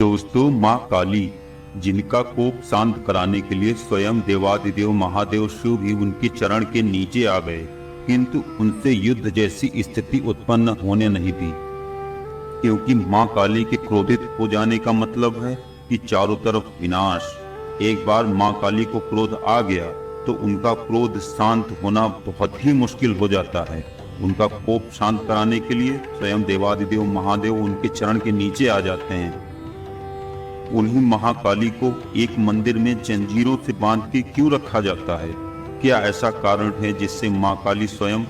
दोस्तों, माँ काली, जिनका कोप शांत कराने के लिए स्वयं देवादिदेव महादेव शिव भी उनके चरण के नीचे आ गए, किंतु उनसे युद्ध जैसी स्थिति उत्पन्न होने नहीं दी। क्योंकि माँ काली के क्रोधित हो जाने का मतलब है कि चारों तरफ विनाश। एक बार माँ काली को क्रोध आ गया तो उनका क्रोध शांत होना बहुत ही मुश्किल हो जाता है। उनका कोप शांत कराने के लिए स्वयं देवादिदेव महादेव उनके चरण के नीचे आ जाते हैं। उन्हीं महाकाली को एक मंदिर में जंजीरों से बांध के क्यों रखा जाता है? क्या ऐसा कारण है जिससे माँ काली स्वयं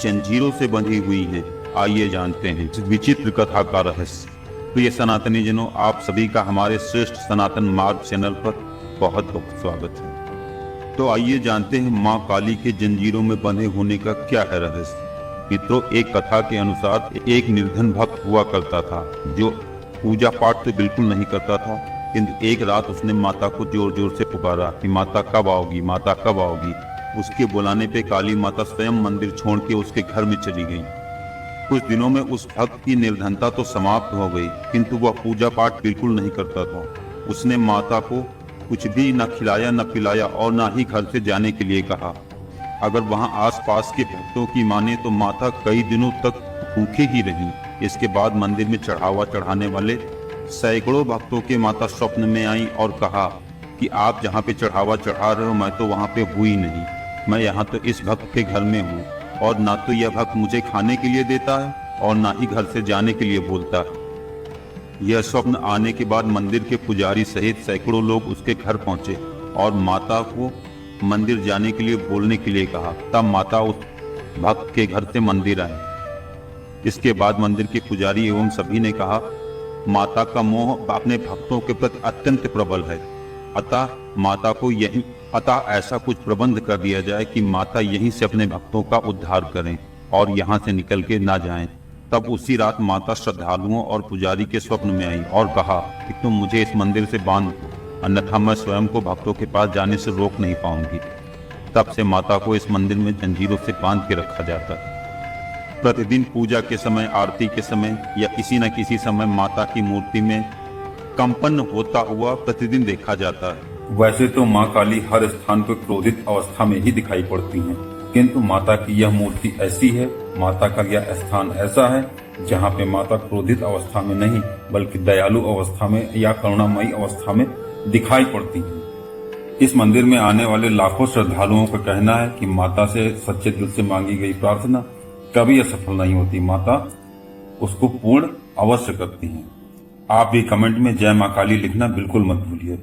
जंजीरों से बंधी हुई हैं? आइए जानते हैं इस विचित्र कथा का रहस्य। प्रिय सनातनी जनों, आप सभी का हमारे श्रेष्ठ सनातन मार्ग चैनल पर बहुत बहुत स्वागत है। तो आइए जानते हैं माँ काली के जंजीरों में बंधे होने का क्या है रहस्य। मित्रों, एक कथा के अनुसार एक निर्धन भक्त हुआ करता था जो पूजा पाठ तो बिल्कुल नहीं करता था, किंतु एक रात उसने माता को जोर जोर से पुकारा कि माता कब आओगी, माता कब आओगी। उसके बुलाने पे काली माता स्वयं मंदिर छोड़ के उसके घर में चली गई। कुछ दिनों में उस भक्त की निर्धनता तो समाप्त हो गई, किंतु वह पूजा पाठ बिल्कुल नहीं करता था। उसने माता को कुछ भी न खिलाया न पिलाया और न ही घर से जाने के लिए कहा। अगर वहां आसपास के भक्तों की माने तो माता कई दिनों तक भूखे ही रही। इसके बाद मंदिर में चढ़ावा चढ़ाने वाले सैकड़ों भक्तों के माता स्वप्न में आई और कहा कि आप जहाँ पे चढ़ावा चढ़ा रहे हो मैं तो वहाँ पे हुई नहीं, मैं यहाँ तो इस भक्त के घर में हूँ और ना तो यह भक्त मुझे खाने के लिए देता है और ना ही घर से जाने के लिए बोलता है। यह स्वप्न आने के बाद मंदिर के पुजारी सहित सैकड़ों लोग उसके घर पहुंचे और माता को मंदिर जाने के लिए बोलने के लिए कहा। तब माता उस भक्त के घर से मंदिर आई। इसके बाद मंदिर के पुजारी एवं सभी ने कहा, माता का मोह अपने भक्तों के प्रति अत्यंत प्रबल है, अतः ऐसा कुछ प्रबंध कर दिया जाए कि माता यहीं से अपने भक्तों का उद्धार करें और यहाँ से निकल के ना जाएं। तब उसी रात माता श्रद्धालुओं और पुजारी के स्वप्न में आई और कहा कि तुम मुझे इस मंदिर से बांध दो, अन्यथा मैं स्वयं को भक्तों के पास जाने से रोक नहीं पाऊंगी। तब से माता को इस मंदिर में जंजीरों से बांध के रखा जाता है। प्रतिदिन पूजा के समय, आरती के समय या किसी न किसी समय माता की मूर्ति में कंपन होता हुआ प्रतिदिन देखा जाता है। वैसे तो माँ काली हर स्थान पर क्रोधित अवस्था में ही दिखाई पड़ती हैं, किंतु माता की यह मूर्ति ऐसी है, माता का यह स्थान ऐसा है जहाँ पे माता क्रोधित अवस्था में नहीं बल्कि दयालु अवस्था में या करुणामयी अवस्था में दिखाई पड़ती है। इस मंदिर में आने वाले लाखों श्रद्धालुओं का कहना है कि माता से सच्चे दिल से मांगी गई प्रार्थना कभी असफल नहीं होती, माता उसको पूर्ण अवश्य करती हैं। आप भी कमेंट में जय माँ काली लिखना बिल्कुल मत भूलिए।